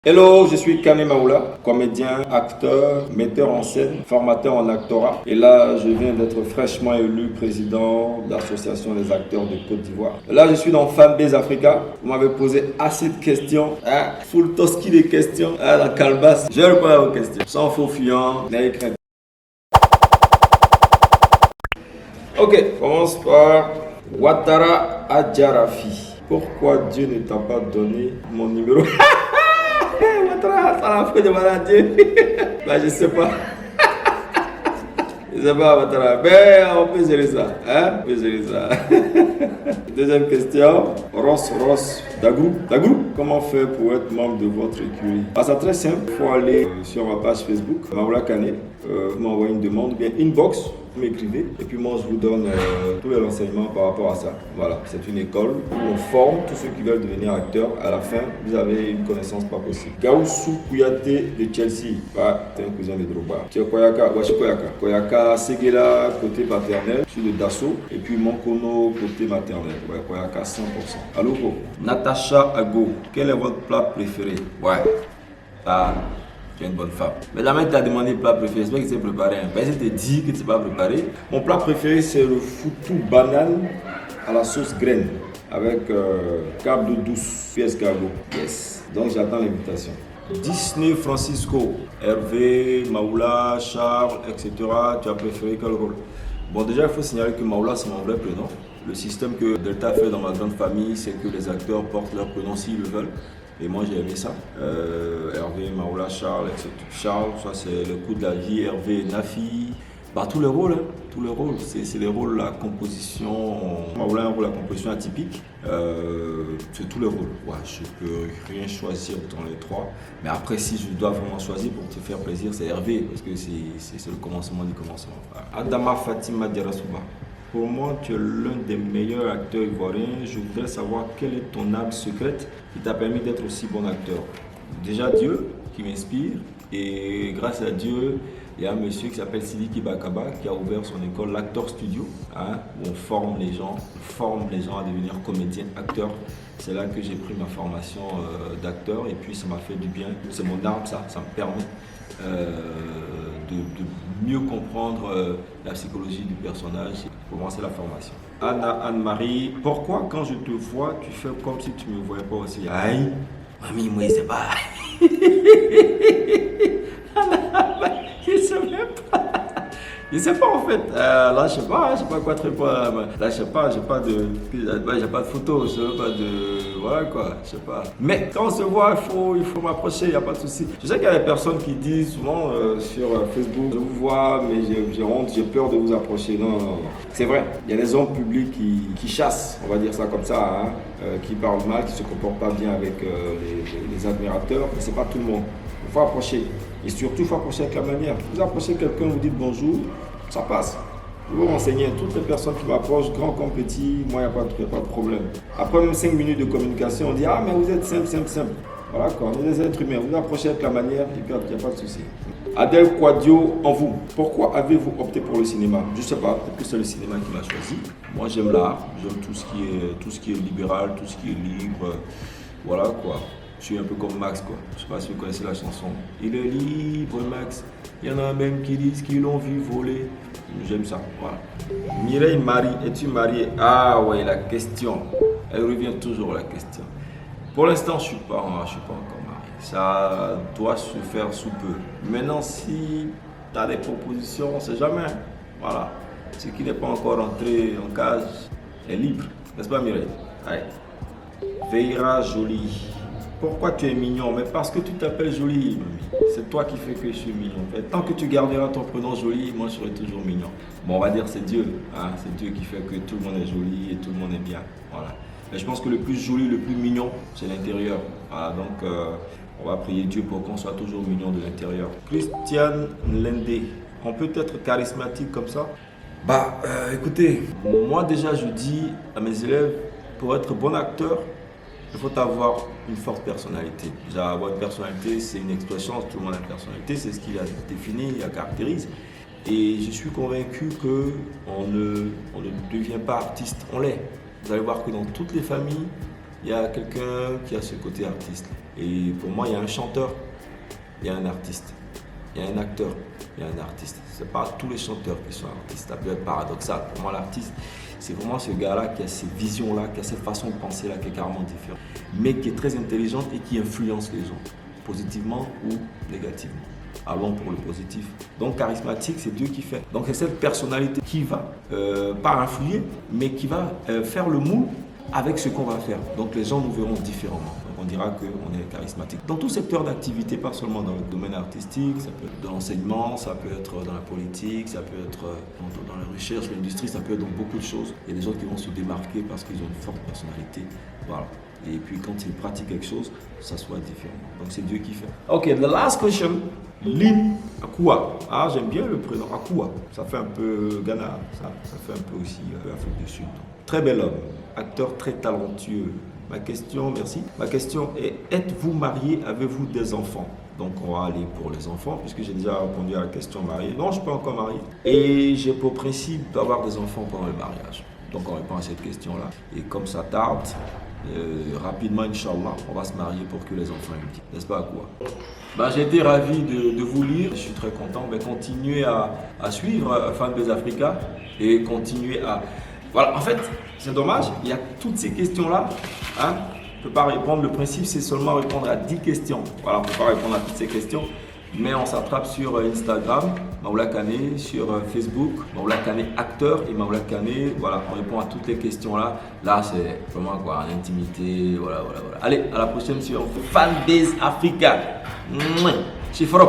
Hello, je suis Kane Maoula, comédien, acteur, metteur en scène, formateur en actorat. Et là, je viens d'être fraîchement élu président de l'association des acteurs de Côte d'Ivoire. Là, je suis dans Fanbase Africa. Vous m'avez posé assez de questions, full toski de questions, la calebasse. Je réponds à vos questions, sans faux fuyant, n'ayez crainte. Ok, commence par Ouattara Adjarafi. Pourquoi Dieu ne t'a pas donné mon numéro? Ça l'a fait de maladie. Là, je sais pas. Je sais pas, Ouattara. Mais on peut gérer ça. On peut gérer ça. Deuxième question. Ross Dagrou. Comment faire pour être membre de votre écurie? C'est très simple. Il faut aller sur ma page Facebook, Maoula Kane. Vous m'envoyez une demande, bien inbox. Vous m'écrivez et puis moi je vous donne tous les renseignements par rapport à ça. Voilà, c'est une école où on forme tous ceux qui veulent devenir acteurs. À la fin, vous avez une connaissance pas possible. Gaoussou Kouyaté de Chelsea. T'es un cousin de Drogba. Tu es Koyaka, je suis Koyaka. Koyaka Seguela côté paternel, je suis de Dasso. Et puis Monkono côté maternel. Ouais, Koyaka 100%. Allô, Natacha Ago, quel est votre plat préféré? Tu es une bonne femme. Mais la main t'a demandé le plat préféré, c'est pas que tu sais préparer. Parce que je te dis que tu ne sais pas préparer. Mon plat préféré, c'est le foutou banane à la sauce graine avec carbe d'eau douce, puis escargot. Yes. Donc j'attends l'invitation. Disney Francisco, Hervé, Maoula, Charles, etc. Tu as préféré quel rôle? Bon, déjà, il faut signaler que Maoula, c'est mon vrai prénom. Le système que Delta fait dans ma grande famille, c'est que les acteurs portent leur prénom s'ils le veulent. Et moi j'ai aimé ça. Hervé, Maoula, Charles, etc. Charles, ça c'est le coup de la vie. Hervé, Nafi. Tous les rôles, tous les rôles. C'est les rôles, la composition. Maoula, un rôle, la composition atypique. C'est tous les rôles. Je peux rien choisir dans les trois. Mais après, si je dois vraiment choisir pour te faire plaisir, c'est Hervé. Parce que c'est le commencement du commencement. Adama Fatima Diarasouba. Pour moi, tu es l'un des meilleurs acteurs ivoiriens. Je voudrais savoir quelle est ton âme secrète qui t'a permis d'être aussi bon acteur. Déjà Dieu qui m'inspire et grâce à Dieu, il y a un monsieur qui s'appelle Sidiki Bakaba qui a ouvert son école, l'Actor Studio, où on forme les gens à devenir comédiens, acteurs. C'est là que j'ai pris ma formation d'acteur et puis ça m'a fait du bien. C'est mon arme, ça me permet de mieux comprendre la psychologie du personnage. Pour moi, c'est la formation. Anne-Marie, pourquoi quand je te vois, tu fais comme si tu ne me voyais pas aussi? Aïe, mamie, moi, c'est pas. Je sais pas en fait, là je sais pas quoi te répondre, là je sais pas, j'ai pas de photos, voilà quoi, je sais pas. Mais quand on se voit, il faut m'approcher, il n'y a pas de souci. Je sais qu'il y a des personnes qui disent souvent sur Facebook, je vous vois mais j'ai honte, j'ai peur de vous approcher. Non. C'est vrai, il y a des hommes publics qui chassent, on va dire ça comme ça, qui parlent mal, qui se comportent pas bien avec les admirateurs, mais c'est pas tout le monde. Il faut approcher. Et surtout, il faut approcher avec la manière. Vous approchez quelqu'un, vous dites bonjour, ça passe. Vous vous renseignez. Toutes les personnes qui m'approchent, grand comme petit, moi, il n'y a pas de problème. Après même 5 minutes de communication, on dit mais vous êtes simple. Voilà quoi, on est des êtres humains. Vous approchez avec la manière, et puis il n'y a pas de souci. Adèle Quadio, en vous, pourquoi avez-vous opté pour le cinéma? Je ne sais pas, peut-être que c'est le cinéma qui m'a choisi. Moi, j'aime l'art, j'aime tout ce qui est libéral, tout ce qui est libre. Voilà quoi. Je suis un peu comme Max quoi. Je sais pas si vous connaissez la chanson. Il est libre Max. Il y en a même qui disent qu'ils l'ont vu voler. J'aime ça. Voilà. Mireille Marie, es-tu mariée? Ah ouais, la question. Elle revient toujours la question. Pour l'instant, je suis pas encore marié. Ça doit se faire sous peu. Maintenant, si tu as des propositions, on sait jamais. Voilà. Ce qui n'est pas encore entré en cage est libre. N'est-ce pas Mireille? Allez. Veira Jolie. Pourquoi tu es mignon? Mais parce que tu t'appelles Jolie. C'est toi qui fais que je suis mignon. Et tant que tu garderas ton prénom Jolie, moi je serai toujours mignon. Bon, on va dire c'est Dieu. C'est Dieu qui fait que tout le monde est joli et tout le monde est bien. Voilà. Mais je pense que le plus joli, le plus mignon, c'est l'intérieur. Voilà, donc on va prier Dieu pour qu'on soit toujours mignon de l'intérieur. Christiane Lende, on peut être charismatique comme ça? Écoutez, moi déjà je dis à mes élèves, pour être bon acteur, il faut avoir une forte personnalité. Déjà, avoir une personnalité, c'est une expression, tout le monde a une personnalité, c'est ce qui la définit, la caractérise. Et je suis convaincu qu'on ne devient pas artiste, on l'est. Vous allez voir que dans toutes les familles, il y a quelqu'un qui a ce côté artiste. Et pour moi, il y a un chanteur, il y a un artiste, il y a un acteur, il y a un artiste. Ce n'est pas tous les chanteurs qui sont artistes, ça peut être paradoxal. Pour moi, l'artiste, c'est vraiment ce gars-là qui a ces visions-là, qui a cette façon de penser-là qui est carrément différente, mais qui est très intelligente et qui influence les gens, positivement ou négativement. Allons pour le positif. Donc charismatique, c'est Dieu qui fait. Donc c'est cette personnalité qui va, pas influer, mais qui va faire le moule avec ce qu'on va faire. Donc les gens nous verront différemment. Donc on dira qu'on est charismatique. Dans tout secteur d'activité, pas seulement dans le domaine artistique, ça peut être dans l'enseignement, ça peut être dans la politique, ça peut être dans la recherche, l'industrie, ça peut être dans beaucoup de choses. Il y a des gens qui vont se démarquer parce qu'ils ont une forte personnalité. Voilà. Et puis quand ils pratiquent quelque chose, ça soit différent. Donc c'est Dieu qui fait. Ok, the last question. Lynn Akua. Ah, j'aime bien le prénom Akua. Ça fait un peu Ghana, ça fait un peu aussi Afrique du Sud. Très bel homme, acteur très talentueux. Ma question, merci. Ma question est, êtes-vous marié, avez-vous des enfants? Donc on va aller pour les enfants, puisque j'ai déjà répondu à la question mariée. Non, je ne suis pas encore marié. Et j'ai pour principe d'avoir des enfants pendant le mariage. Donc on répond à cette question-là. Et comme ça tarde, rapidement, Inch'Allah, on va se marier pour que les enfants aient dit. N'est-ce pas quoi? J'ai été ravi de vous lire. Je suis très content. Mais continuez à suivre Fanbase Africa et continuez à... Voilà, en fait, c'est dommage. Il y a toutes ces questions-là. Hein? On ne peut pas répondre. Le principe, c'est seulement répondre à 10 questions. Voilà, on ne peut pas répondre à toutes ces questions. Mais on s'attrape sur Instagram, Maoula Kane, sur Facebook, Maoula Kane acteur et Maoula Kane. Voilà, on répond à toutes les questions là. Là, c'est vraiment quoi, en intimité. Voilà. Allez, à la prochaine sur Fanbase Africa. Chifro.